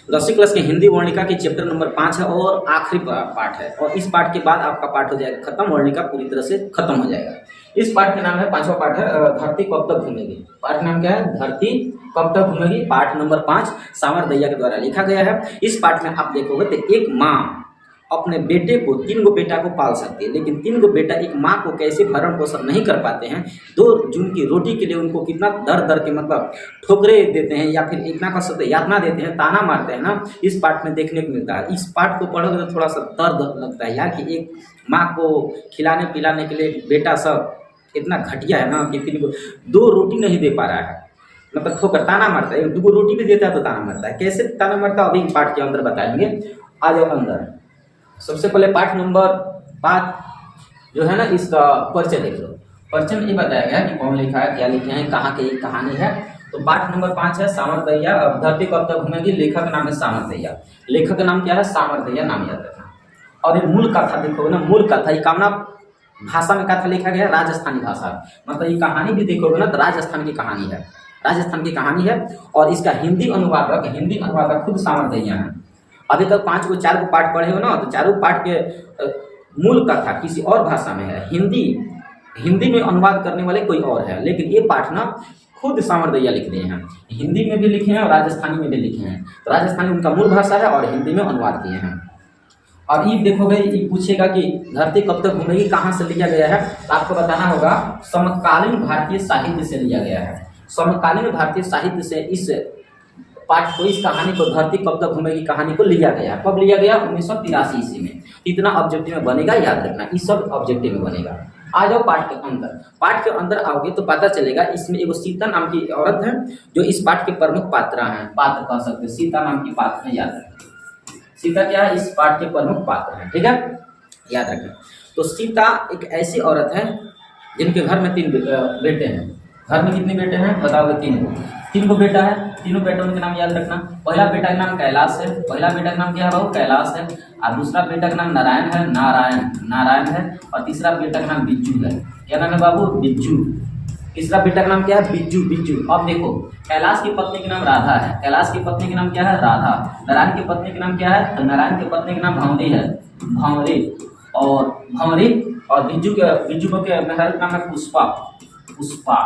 10वीं क्लास के हिंदी वर्णिका की चैप्टर नंबर 5 है और आखिरी पाठ है, और इस पाठ के बाद आपका पाठ हो जाएगा खत्म, वर्णिका पूरी तरह से खत्म हो जाएगा। इस पाठ का नाम है, 5वां पाठ है, धरती कब तक घूमेगी। पाठ नाम क्या है? धरती कब तक घूमेगी। पाठ नंबर 5 सावर दैया के द्वारा लिखा गया है। इस पाठ में आप देखोगे तो एक माँ अपने बेटे को, 3 गो बेटा को पाल सकती है, लेकिन 3 गो बेटा एक माँ को कैसे भरण पोषण नहीं कर पाते हैं। 2 जून की रोटी के लिए उनको कितना दर दर के मतलब ठोकरे देते हैं, या फिर इतना का शब्द यातना देते हैं, ताना मारते हैं ना, इस पाठ में देखने को मिलता है। इस पाठ को पढ़ोगे तो थोड़ा सा दर्द लगता है यार, कि एक माँ को खिलाने पिलाने के लिए बेटा सब इतना घटिया है ना कि 3 को 2 रोटी नहीं दे पा रहा है, मतलब ठोकर ताना मारता है। 2 रोटी भी देता है तो ताना मारता है। कैसे ताना मारता है अभी पाठ के अंदर बताएंगे। आ जाओ अंदर। सबसे पहले पाठ नंबर 5 जो है ना, इसका परिचय देख लो। परिचय में ये बताया गया कि कौन लिखा है, क्या लिखे हैं, कहाँ की कहानी है। तो पाठ नंबर 5 है सावर दैया, धरती कब तक घूमेगी। लेखक नाम है सावर दैया। लेखक का नाम क्या है? सावर दैया नाम याद रखना। और ये मूल कथा देखोगे ना, मूल कथा ये कामना भाषा में कथा लिखा गया, राजस्थानी भाषा, मतलब ये कहानी भी देखोगे ना तो राजस्थान की कहानी है, राजस्थान की कहानी है। और इसका हिंदी अनुवादक खुद सावर दैया है। अभी तक 5 को 4 को पाठ पढ़े हो ना, तो चारों पाठ के मूल कथा किसी और भाषा में है। हिंदी में अनुवाद करने वाले कोई और है, लेकिन ये पाठ ना खुद सावर दैया लिख दिए हैं। हिंदी में भी लिखे हैं और राजस्थानी में भी लिखे हैं। तो राजस्थानी उनका मूल भाषा है और हिंदी में अनुवाद किए हैं। और ये देखोगे, ये पूछेगा कि धरती कब तक घूमेगी कहाँ से लिया गया है, तो आपको बताना होगा समकालीन भारतीय साहित्य से लिया गया है। समकालीन भारतीय साहित्य से इस पाठ को, इस कहानी को, धरती कब तक घूमेगी कहानी को लिया गया। कब लिया गया? 1983 ईस्वी में। इतना ऑब्जेक्टिव में बनेगा, याद रखना, इस सब ऑब्जेक्टिव में बनेगा। आ जाओ पाठ के अंदर। पाठ के अंदर आओगे तो पता चलेगा इसमें एगो सीता नाम की औरत है जो इस पाठ के प्रमुख पात्र हैं। पात्र कह सकते, सीता नाम की पात्र है, याद रखना। सीता क्या है? इस पाठ के प्रमुख पात्र है, ठीक है, याद रखना। तो सीता एक ऐसी औरत है जिनके घर में 3 बेटे हैं। घर में कितने बेटे हैं बताओगे? 3 को बेटा है। तीनों बेटों के नाम याद रखना। पहला बेटा का नाम कैलाश है। पहला बेटा का नाम क्या है बाबू? कैलाश है। और दूसरा बेटा का नाम नारायण है, नारायण है। और तीसरा बेटा का नाम बिज्जू है। क्या नाम है बाबू? बिज्जू। तीसरा बेटा का नाम क्या है? बिज्जू। अब देखो, कैलाश की पत्नी का नाम राधा है। कैलाश की पत्नी का नाम क्या है? राधा। नारायण की पत्नी का नाम क्या है? तो नारायण की पत्नी का नाम भंवरी है, भंवरी। और बिज्जू के मेहर का नाम है पुष्पा,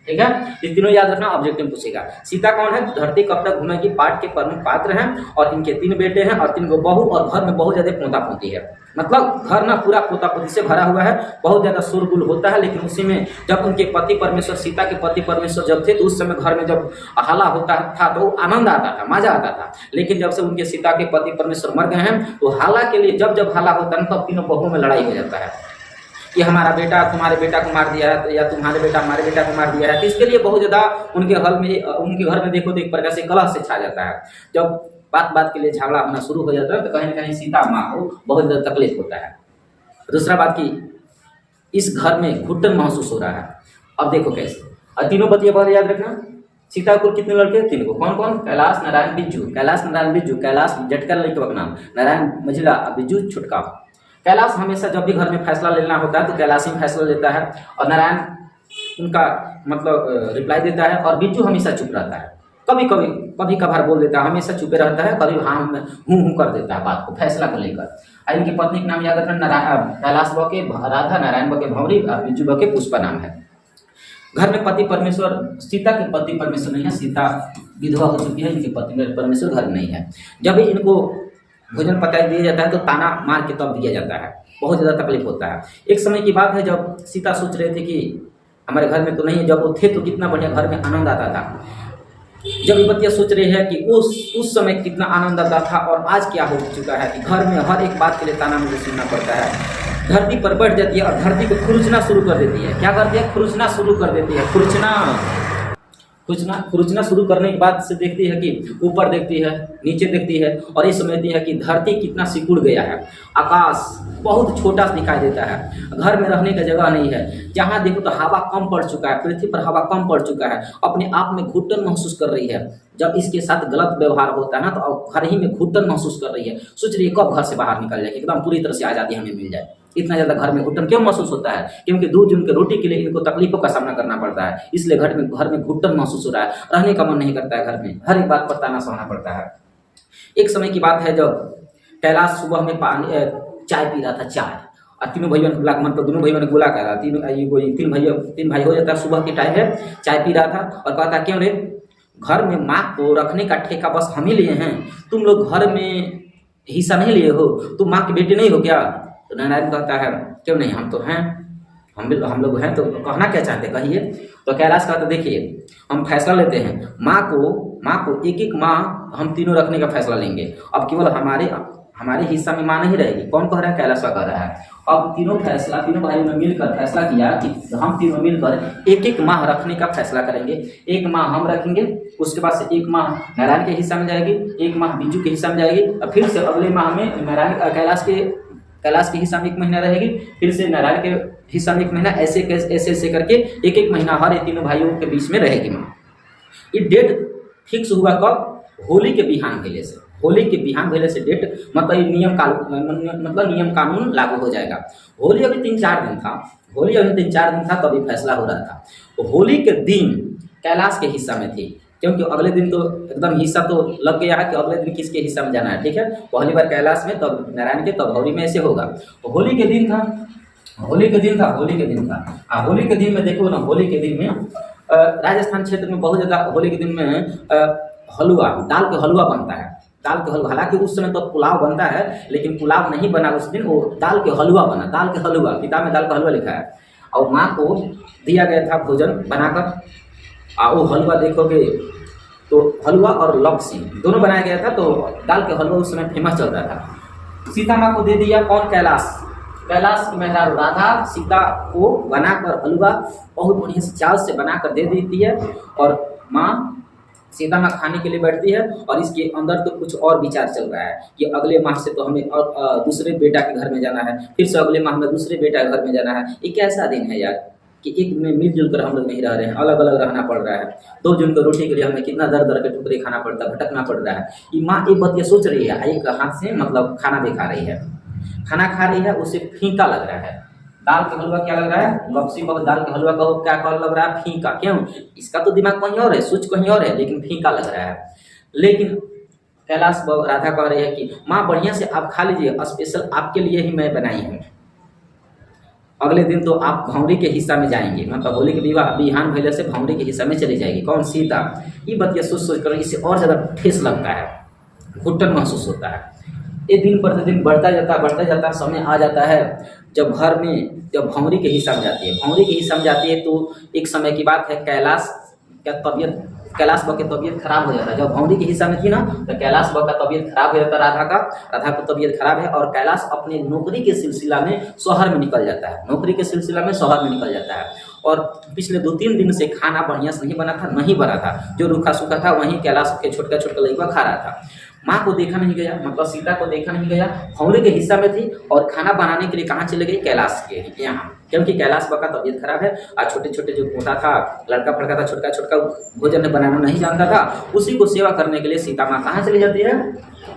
ठीक है। ये तीनों याद रखना, ऑब्जेक्टिव में पूछेगा। सीता कौन है? धरती कब तक घूमेगी पाठ के प्रमुख पात्र हैं, और इनके 3 बेटे हैं और 3 को बहू, और घर में बहुत ज्यादा पोता पोती है। मतलब घर ना पूरा पोता पोती से भरा हुआ है, बहुत ज्यादा शोरगुल होता है। लेकिन उसी में जब उनके पति परमेश्वर, सीता के पति परमेश्वर जब थे, तो उस समय घर में जब हल्ला होता था तो आनंद आता था, मजा आता था। लेकिन जब से उनके सीता के पति परमेश्वर मर गए हैं, तो हल्ला के लिए जब हल्ला होता है तब तीनों बहुओं में लड़ाई हो जाता है कि हमारा बेटा तुम्हारे बेटा को मार दिया है, या तुम्हारे बेटा हमारे बेटा को मार दिया है। तो इसके लिए बहुत ज़्यादा उनके घर में देखो तो एक प्रकार से कलह से छा जाता है। जब बात के लिए झगड़ा होना शुरू हो जाता है तो कहीं न कहीं सीता माँ को बहुत ज़्यादा तकलीफ होता है। दूसरा बात की इस घर में घुटन महसूस हो रहा है। अब देखो कैसे, और तीनों पतियों पर याद रखना। सीता को कितने लड़के? 3 को। कौन कौन? कैलाश, नारायण, बिज्जू। कैलाश जटका लड़के का नाम, नारायण मझिला, बिज्जू छुटका। कैलाश हमेशा जब भी घर में फैसला लेना होता है तो कैलाश ही फैसला लेता है, और नारायण उनका मतलब रिप्लाई देता है, और बिज्जू हमेशा चुप रहता है। कभी कभार बोल देता है, हमेशा चुपे रहता है, कभी हाँ हूँ कर देता है बात को, फैसला को लेकर। इनकी पत्नी का नाम याद रखना, कैलाश बके राधा, नारायण बके भंवरी, बिज्जू बके पुष्पा नाम है। घर में पति परमेश्वर, सीता के पति परमेश्वर नहीं है, सीता विधवा हो चुकी है, इनके पति परमेश्वर घर नहीं है। जब भी इनको भोजन पकाई दिया जाता है तो ताना मार के तब दिया जाता है, बहुत ज़्यादा तकलीफ होता है। एक समय की बात है जब सीता सोच रहे थे कि हमारे घर में तो नहीं है, जब वो थे तो कितना बढ़िया घर में आनंद आता था। जब ये बतिया सोच रहे हैं कि उस समय कितना आनंद आता था और आज क्या हो चुका है कि घर में हर एक बात के लिए ताना मुझे सुनना पड़ता है। धरती पर बैठ जाती है और धरती को खुरचना शुरू कर देती है। क्या करती है? खुरचना शुरू कर देती है। खुरचना शुरू करने के बाद से देखती है कि ऊपर देखती है, नीचे देखती है, और ये समझती है कि धरती कितना सिकुड़ गया है, आकाश बहुत छोटा दिखाई देता है, घर में रहने का जगह नहीं है। जहाँ देखो तो हवा कम पड़ चुका है, पृथ्वी पर हवा कम पड़ चुका है, अपने आप में घुटन महसूस कर रही है। जब इसके साथ गलत व्यवहार होता है ना तो घर ही में घुटन महसूस कर रही है, सोच रही है कब घर से बाहर निकल जाए, एकदम पूरी तरह से आज़ादी हमें मिल जाए। इतना ज़्यादा घर में घुटन क्यों महसूस होता है? क्योंकि 2 जून के रोटी के लिए इनको तकलीफों का सामना करना पड़ता है, इसलिए घर में घुटन महसूस हो रहा है, रहने का मन नहीं करता है, घर में हर एक बात पर ताना सहना पड़ता है। एक समय की बात है जब कैलाश सुबह में चाय पी रहा था, चाय। और तीनों भाइयों ने बुला, मतलब दोनों भाइयों ने बुला करा, तीन भाई हो जाता है, सुबह की टाइम है, चाय पी रहा था और कहा था क्यों रे, घर में माँ को रखने का ठेका बस हम ही लिए हैं, तुम लोग घर में हिस्सा नहीं लिए हो, तुम माँ के बेटे नहीं हो क्या? तो नारायण कहता है क्यों नहीं, हम तो हैं, हम लोग हैं, तो कहना क्या चाहते कहिए। तो कैलाश कहता देखिए हम फैसला लेते हैं, माँ को एक एक माँ हम तीनों रखने का फैसला लेंगे। अब केवल हमारे हिस्सा में माँ नहीं रहेगी। कौन कह रहा है? कैलाश कह रहा है। अब तीनों भाइयों ने मिलकर फैसला किया कि हम तीनों मिलकर एक एक माह रखने का फैसला करेंगे। एक माह हम रखेंगे, उसके बाद से एक माह नारायण के हिस्सा में जाएगी, एक माह बिजू के हिस्सा में जाएगी, और फिर से अगले माह में नारायण कैलाश के हिस्सा में 1 महीना रहेगी, फिर से नारायण के हिस्सा में 1 महीना, ऐसे करके एक एक महीना हर तीनों भाइयों के बीच में रहेगी माँ। ये डेट फिक्स हुआ कब? होली के बिहान भेले से। होली के बिहान भेले से डेट मतलब नियम कानून लागू हो जाएगा। होली अभी 3-4 दिन था तभी फैसला हो रहा था। तो होली के दिन कैलाश के हिस्सा में थी, क्योंकि अगले दिन तो एकदम हिस्सा तो लग गया है कि अगले दिन किसके हिस्सा में जाना है। ठीक है, पहली बार कैलाश में, तब नारायण के, तब होली में, ऐसे होगा। तो होली के दिन था। होली के दिन में देखो ना, होली के दिन में राजस्थान क्षेत्र में बहुत ज़्यादा होली के दिन में हलवा, दाल का हलवा बनता है। दाल के हलवा, हालांकि उस समय तो पुलाव बनता है, लेकिन पुलाव नहीं बना उस दिन, वो दाल के हलवा बना। दाल के हलवा, किताब में दाल का हलवा लिखा है। और माँ को दिया गया था भोजन बनाकर। वो हलवा देखोगे तो हलवा और लपसी दोनों बनाया गया था। तो दाल के हलवा उस समय फेमस चल रहा था। सीता माँ को दे दिया कौन? कैलाश की मेहरारू राधा सीता को बनाकर हलवा बहुत बढ़िया से चाल से बनाकर दे देती है, और माँ सीता माँ खाने के लिए बैठती है। और इसके अंदर तो कुछ और विचार चल रहा है कि अगले माह से तो हमें दूसरे बेटा के घर में जाना है, फिर से अगले माह में दूसरे बेटा के घर में जाना है। ये कैसा दिन है यार कि एक में मिलजुल कर हम लोग नहीं रह रहे हैं, अलग अलग रहना पड़ रहा है। 2 जन को रोटी के लिए हमें कितना दर दर के ठुकरे खाना पड़ता है, भटकना पड़ रहा है। ये माँ एक बात ये सोच रही है, एक हाथ से मतलब खाना भी खा रही है, उसे फीका लग रहा है। दाल का हलवा क्या लग रहा है? लपसी को दाल का हलवा कहो क्या कह लग रहा है? फीका। क्यों? इसका तो दिमाग कहीं और है, सोच कहीं और है, लेकिन फीका लग रहा है। लेकिन कैलाश राधा कह रही है कि माँ बढ़िया से आप खा लीजिए, स्पेशल आपके लिए ही मैं बनाई हूँ। अगले दिन तो आप भौरी के हिस्सा में जाएंगे, मतलब होली के बिहान भैले से भौरी के हिस्सा में चली जाएगी। कौन? सीता। ये बात सोच कर इससे और ज़्यादा ठेस लगता है, घुटन महसूस होता है। ये दिन प्रतिदिन बढ़ता जाता समय आ जाता है जब घर में भौरी के हिस्सा में जाती है। भौरी के हिस्सा में जाती है तो एक समय की बात है, कैलाश बा की तबीयत खराब हो जाता है। जब भौरी के हिस्सा में थी ना, तो कैलाश बा का तबीयत खराब हो जाता है। राधा को तबीयत खराब है, और कैलाश अपने नौकरी के सिलसिला में शहर में निकल जाता है। और पिछले 2-3 दिन से खाना बढ़िया से नहीं बना था, जो रूखा सूखा था वहीं कैलाश के छोटका लड़का खा रहा था। माँ को देखा नहीं गया, मतलब सीता को देखा नहीं गया। भौरी के हिस्सा में थी और खाना बनाने के लिए कहाँ चले गई? कैलाश के यहाँ, क्योंकि कैलाश बा का तबीयत खराब है। और छोटे जो पोता था, लड़का फड़का था, छोटका भोजन बनाना नहीं जानता था, उसी को सेवा करने के लिए सीता माँ कहाँ चली जाती है?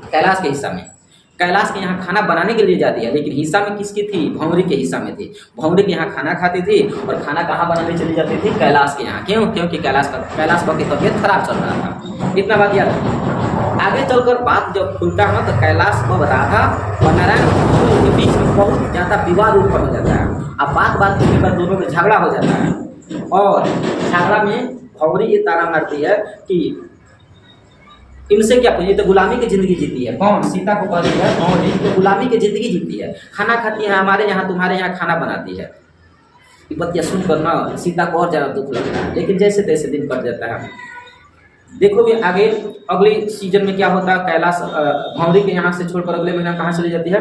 कैलाश के हिस्सा में। कैलाश के यहाँ खाना बनाने के लिए जाती है, लेकिन हिस्सा में किसकी थी? भौरी के हिस्सा में थी। भौरी के यहाँ खाना खाती थी, और खाना कहाँ बनाने चली जाती थी? कैलाश के यहाँ। क्यों? क्योंकि कैलाश बा की तबीयत खराब चल रहा था। इतना बात याद है। आगे चलकर बात जब खुलता है तो कैलाश बा राधा और नारायण के बीच में बहुत ज़्यादा विवाद उत्पन्न हो जाता है। अब बात के बाद दोनों में झगड़ा हो जाता है, और झगड़ा में भौरी ये ताना मारती है कि इनसे क्या पूछे, तो गुलामी की जिंदगी जीती है। कौन? सीता को कहती है भौरी तो गुलामी की जिंदगी जीती है, खाना खाती है हमारे यहाँ, तुम्हारे यहाँ खाना बनाती है। ये बतिया सुनकर ना सीता को और ज़्यादा दुख लगता है, लेकिन जैसे तैसे दिन कट जाता है। देखोगे आगे अगले सीजन में क्या होता है। कैलाश भौरी के यहाँ से छोड़कर अगले महीना कहाँ चली जाती है?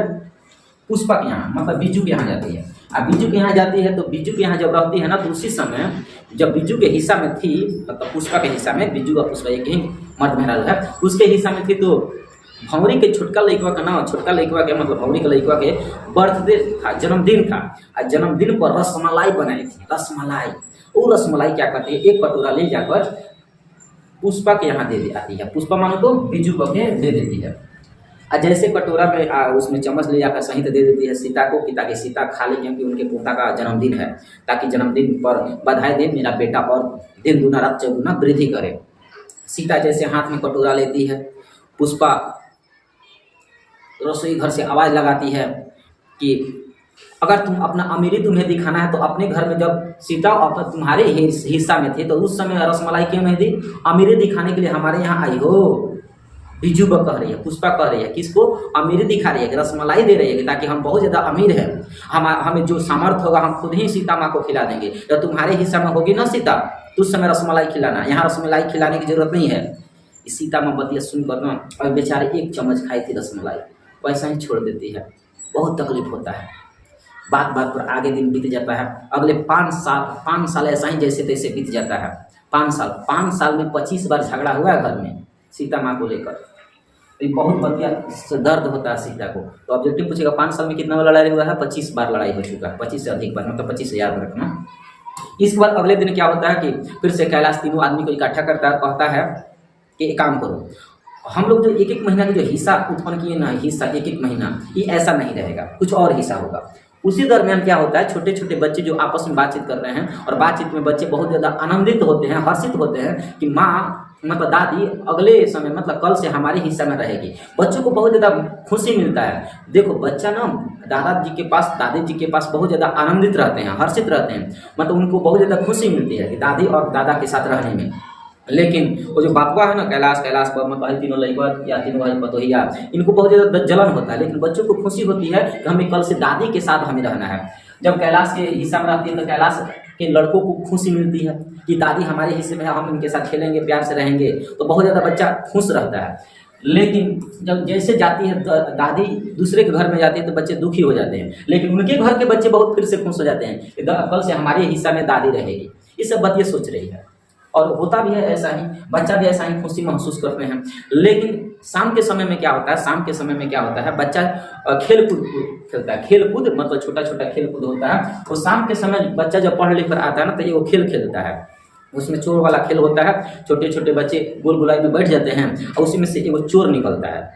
पुष्पा के यहाँ, मतलब बिजू के यहाँ जाती है। अब बिजू के यहाँ जाती है तो बिजू के यहाँ जब रहती है ना, तो उसी समय जब बिजू के हिस्सा में थी, मतलब पुष्पा के हिस्सा में, बिजू और पुष्पा एक ही मर्द मेहरारू है, उसके हिस्सा में थी। तो भौरी के छोटका लड़का का नाम, मतलब भौरी के लड़का के बर्थडे था, जन्मदिन था। और जन्मदिन पर रसमलाई बनाई थी। वो रसमलाई क्या करती है? एक कटोरा ले जाकर पुष्पा के यहाँ दे आती है। पुष्पा मानो तो बिजू को दे देती है। और जैसे कटोरा में उसमें चम्मच ले जाकर सहित दे देती है सीता को, कि ताकि सीता खा ले, क्योंकि उनके पोता का जन्मदिन है, ताकि जन्मदिन पर बधाई दे मेरा बेटा और दिन दूना रात चौगुना वृद्धि करे। सीता जैसे हाथ में कटोरा लेती है, पुष्पा रसोई घर से आवाज़ लगाती है कि अगर तुम अपना अमीरी तुम्हें दिखाना है तो अपने घर में जब सीता अपना तुम्हारे हिस्सा में थे तो उस समय रसमलाई क्यों नहीं दी? अमीरी दिखाने के लिए हमारे यहाँ आई हो। बिजू बा कह रही है, पुष्पा कह रही है, किसको? अमीरी दिखा रही है कि रसमलाई दे रही है ताकि हम बहुत ज़्यादा अमीर हैं, हमें जो सामर्थ्य होगा हम खुद ही सीता माँ को खिला देंगे। जब तुम्हारे हिस्सा में होगी ना सीता तो उस समय रसमलाई खिलाना, यहाँ रसमलाई खिलाने की जरूरत नहीं है। सीता माँ बतिया सुनकर ना और बेचारे एक चम्मच खाई थी रसमलाई, वैसा ही छोड़ देती है। बहुत तकलीफ होता है। बात बात पर आगे दिन बीत जाता है। अगले 5 साल ऐसा ही जैसे तैसे बीत जाता है। 5 साल में 25 बार झगड़ा हुआ है घर में सीता माँ को लेकर। तो ये बहुत बढ़िया दर्द होता है सीता को। तो ऑब्जेक्टिव पूछेगा 5 साल में कितना बार लड़ाई हुआ है? 25 बार लड़ाई हो चुका है, 25 से अधिक बार, मतलब 25 से याद रखना। इसके बाद अगले दिन क्या होता है कि फिर से कैलाश तीनों आदमी को इकट्ठा करता है, कहता है कि एक काम करो, हम लोग जो एक महीना का जो हिस्सा उत्पन्न किए ना, हिस्सा एक महीना, ये ऐसा नहीं रहेगा, कुछ और हिस्सा होगा। उसी दरमियान क्या होता है, छोटे छोटे बच्चे जो आपस में बातचीत कर रहे हैं और बातचीत में बच्चे बहुत ज़्यादा आनंदित होते हैं, हर्षित होते हैं कि माँ मतलब दादी अगले समय मतलब कल से हमारे हिस्सा में रहेगी। बच्चों को बहुत ज़्यादा खुशी मिलता है। देखो बच्चा ना दादाजी के पास, दादी जी के पास बहुत ज़्यादा आनंदित रहते हैं, हर्षित रहते हैं, मतलब उनको बहुत ज़्यादा खुशी मिलती है कि दादी और दादा के साथ रहने में। लेकिन वो जो बापुआ है ना, कैलाश पर मतलब तीनों लड़का या तीनों भाई पतोहिया, इनको बहुत ज़्यादा जलन होता है। लेकिन बच्चों को खुशी होती है कि हमें कल से दादी के साथ हमें रहना है। जब कैलाश के हिस्सा में रहती है तो कैलाश के लड़कों को खुशी मिलती है कि दादी हमारे हिस्से में है, हम इनके साथ खेलेंगे, प्यार से रहेंगे, तो बहुत ज़्यादा बच्चा खुश रहता है। लेकिन जब जैसे जाती है दादी दूसरे के घर में जाती है तो बच्चे दुखी हो जाते हैं। लेकिन उनके घर के बच्चे बहुत फिर से खुश हो जाते हैं कि कल से हमारे हिस्सा में दादी रहेगी। ये सब बात ये सोच रही है और होता भी है ऐसा ही, बच्चा भी ऐसा ही खुशी महसूस करते हैं। लेकिन शाम के समय में क्या होता है, शाम के समय में क्या होता है, बच्चा खेल कूद खेलता है। खेल कूद मतलब छोटा छोटा खेल कूद होता है। और शाम के समय बच्चा जब पढ़ लिख कर आता है ना तो ये वो खेल खेलता है। उसमें चोर वाला खेल होता है। छोटे छोटे बच्चे गोल गुलाई में बैठ जाते हैं और उसी में से एक चोर निकलता है,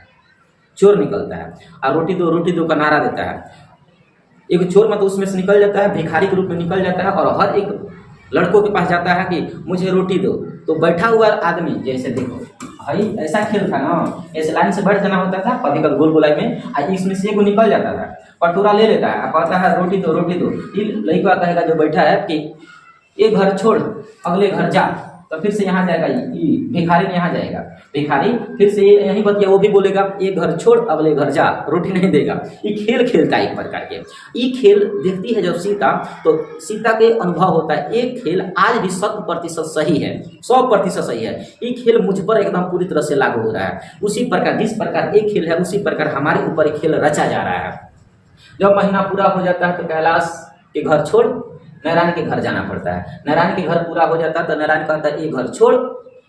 चोर निकलता है और रोटी दो का नारा देता है। एक चोर मतलब उसमें से निकल जाता है, भिखारी के रूप में निकल जाता है और हर एक लड़कों के पास जाता है कि मुझे रोटी दो। तो बैठा हुआ आदमी, जैसे देखो भाई ऐसा खेल था ना, ऐसे लाइन से बैठ जाना होता था पति का गोल गोलाई में, इसमें से एक निकल जाता था, कटोरा ले लेता है, कहता है रोटी दो रोटी दो। ये लड़का कहेगा जो बैठा है कि ये घर छोड़ अगले घर जा, तो फिर से यहाँ जाएगा, ये भिखारी में यहाँ जाएगा, भिखारी फिर से यही बतिया वो भी बोलेगा ये घर छोड़ अगले घर जा, रोटी नहीं देगा। ये खेल खेलता है एक प्रकार के। ये खेल देखती है जब सीता, तो सीता के अनुभव होता है ये खेल आज भी 100% सही है, 100% सही है। ये खेल मुझ पर एकदम पूरी तरह से लागू हो रहा है। उसी प्रकार जिस प्रकार एक खेल है उसी प्रकार हमारे ऊपर एक खेल रचा जा रहा है। जब महीना पूरा हो जाता है तो कैलाश के घर छोड़ नारायण के घर जाना पड़ता है। नारायण के घर पूरा हो जाता है तो नारायण कहता है ये घर छोड़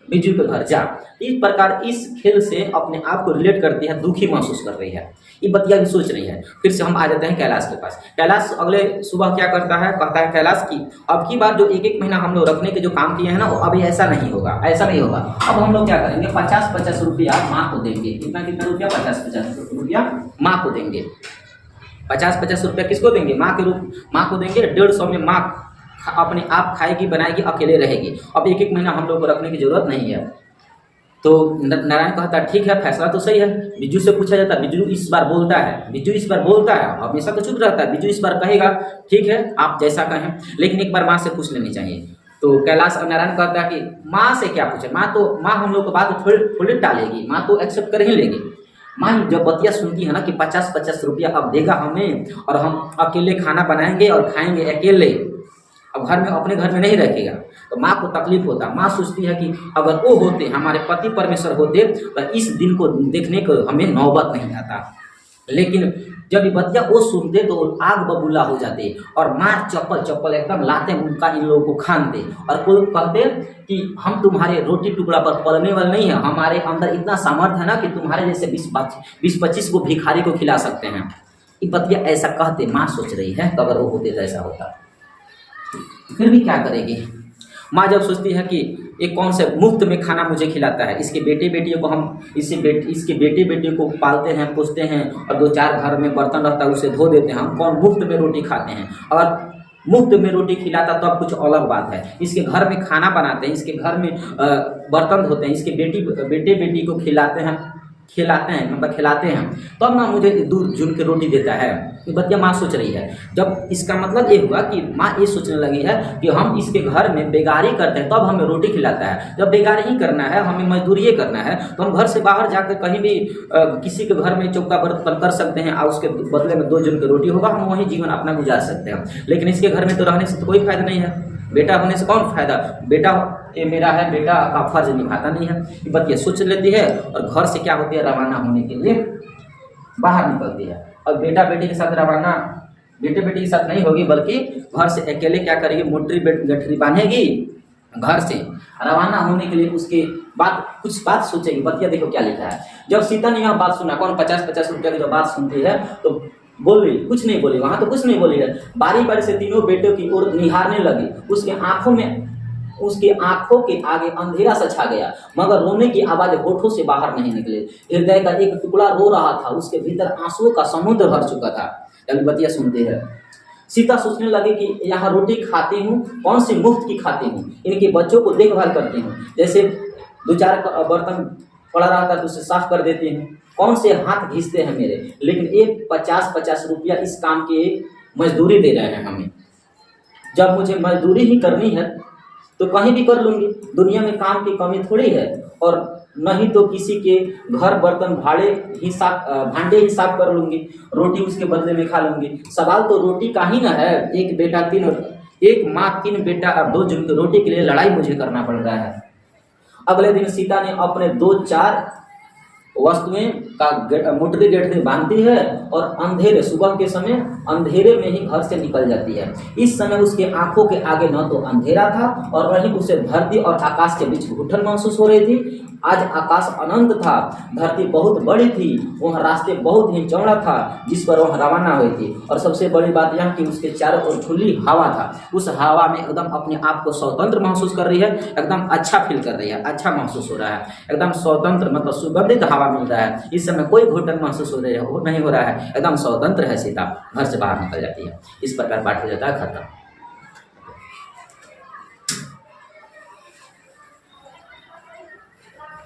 बिजू के घर जा। इस प्रकार इस खेल से अपने आप को रिलेट करती है, दुखी महसूस कर रही है, ये बतिया भी सोच रही है। फिर से हम आ जाते हैं कैलाश के पास। कैलाश अगले सुबह क्या करता है, कहता है कैलाश की अब की बार जो एक महीना हम लोग रखने के जो काम किए हैं ना, वो अभी ऐसा नहीं होगा, ऐसा नहीं होगा। अब हम लोग क्या करेंगे, 50-50 रुपया माँ को देंगे। कितना कितना रुपया? 50-50 रुपया माँ को देंगे। 50-50 रुपया किसको देंगे? माँ को देंगे। 150 में माँ अपने आप खाएगी, बनाएगी, अकेले रहेगी। अब एक महीना हम लोग को रखने की जरूरत नहीं है। तो नारायण कहता है ठीक है, फैसला तो सही है। बिज्जू से पूछा जाता है, बिज्जू इस बार बोलता है, हमेशा तो चुप रहता है। बिज्जू इस बार कहेगा ठीक है आप जैसा कहें, लेकिन एक बार माँ से पूछ लेनी चाहिए। तो कैलाश और नारायण कहता है कि माँ से क्या पूछे, माँ हम लोग को बात थोड़ी टालेगी, माँ तो एक्सेप्ट कर ही लेगी। माँ जब बतिया सुनती है ना कि 50-50 रुपया अब देगा हमें और हम अकेले खाना बनाएंगे और खाएंगे अकेले, अब घर में अपने घर में नहीं रखेगा, तो माँ को तकलीफ होता। माँ सोचती है कि अगर वो होते, हमारे पति परमेश्वर होते, तो इस दिन को देखने को हमें नौबत नहीं आता। लेकिन जब ये बतिया वो सुनते तो आग बबूला हो जाते और मार चप्पल एकदम लाते उनका इन लोगों को खानते और कोई कहते कि हम तुम्हारे रोटी टुकड़ा पर पलने वाले नहीं है, हमारे अंदर इतना सामर्थ्य है ना कि तुम्हारे जैसे 20-25 को भिखारी को खिला सकते हैं। ये बतिया ऐसा कहते, माँ सोच रही है तो अगर वो होते तो ऐसा होता। फिर भी क्या करेगी माँ, जब सोचती है कि एक कौन से मुफ्त में खाना मुझे खिलाता है, इसके बेटे बेटियों को हम इसके बेटे बेटियों को पालते हैं, पोसते हैं और 2-4 घर में बर्तन रहता है उसे धो देते हैं, हम कौन मुफ्त में रोटी खाते हैं। और मुफ्त में रोटी खिलाता तो अब कुछ अलग बात है, इसके घर में खाना बनाते हैं, इसके घर में बर्तन धोते हैं, इसके बेटे बेटी को खिलाते हैं, खिलाते हैं, मतलब खिलाते हैं, तब ना मुझे दूध चुन के रोटी देता है। ये बतिया माँ सोच रही है। जब इसका मतलब ये हुआ कि माँ ये सोचने लगी है कि हम इसके घर में बेगारी करते हैं तब हमें रोटी खिलाता है। जब बेगारी ही करना है, हमें मजदूरी करना है, तो हम घर से बाहर जाकर कहीं भी किसी के घर में चौका बर्तन कर सकते हैं और उसके बदले में 2 जन की रोटी होगा, हम वही जीवन अपना गुजार सकते हैं। लेकिन इसके घर में तो रहने से तो कोई फायदा नहीं है। बेटा होने से कौन फायदा, बेटा ये मेरा है, बेटा का फर्ज निभाता नहीं है। ये बतिया सोच लेती है और घर से क्या होती है, रवाना होने के लिए बाहर निकलती है। और बेटा बेटी के साथ रवाना बेटे बेटी के साथ नहीं होगी, बल्कि घर से अकेले क्या करेगी, मोटरी गठरी बांधेगी, घर से रवाना होने के लिए उसके बाद कुछ बात सोचेगी। बतिया देखो क्या लिखा है। जब सीता ने यह बात सुना, कौन 50-50 रुपया की जब बात सुनती है तो बोली, कुछ नहीं बोली, वहां तो कुछ नहीं बोली है। बारी बारी से तीनों बेटों की ओर निहारने लगी। उसके आंखों के आगे अंधेरा सा छा गया, मगर रोने की आवाज होठों से बाहर नहीं निकले। हृदय का एक टुकड़ा रो रहा था, उसके भीतर आंसुओं का समुद्र भर चुका था। जब बतिया सुनते हैं, सीता सोचने लगी कि यहाँ रोटी खाती हूँ, कौन सी मुफ्त की खाती हूँ, इनके बच्चों को देखभाल करती हूँ, जैसे 2-4 बर्तन पड़ा रहता तो उसे साफ कर देती हूँ, कौन से हाथ घिसते हैं मेरे, लेकिन एक 50-50 रुपया इस काम की मजदूरी दे रहे हैं हमें। जब मुझे मजदूरी ही करनी है तो कहीं भी कर लूंगी, दुनिया में काम की कमी थोड़ी है। और नहीं तो किसी के घर बर्तन भांडे ही साफ कर लूंगी, रोटी उसके बदले में खा लूंगी। सवाल तो रोटी का ही ना है। एक माँ 3 बेटा और 2 जन की रोटी के लिए लड़ाई मुझे करना पड़ रहा है। अगले दिन सीता ने अपने 2-4 वस्तुएं का मोटरी गठरी बांधती है और सुबह के समय अंधेरे में ही घर से निकल जाती है। इस समय उसके आंखों के आगे न तो अंधेरा था और वहीं उसे धरती और आकाश के बीच घुटन महसूस हो रही थी। आज आकाश अनंत था, धरती बहुत बड़ी थी, वह रास्ते बहुत ही चौड़ा था जिस पर वह रवाना हुई थी। और सबसे बड़ी बात यह कि उसके चारों ओर खुली हवा था। उस हवा में एकदम अपने आप को स्वतंत्र महसूस कर रही है, एकदम अच्छा फील कर रही है, अच्छा महसूस हो रहा है, एकदम स्वतंत्र, मतलब सुगंधित हवा मिल रहा है। इस समय कोई घुटन महसूस हो रही है, नहीं हो रहा है, एकदम स्वतंत्र है। सीता घर से बाहर निकल जाती है। इस प्रकार पाठ हो जाता है खत्म।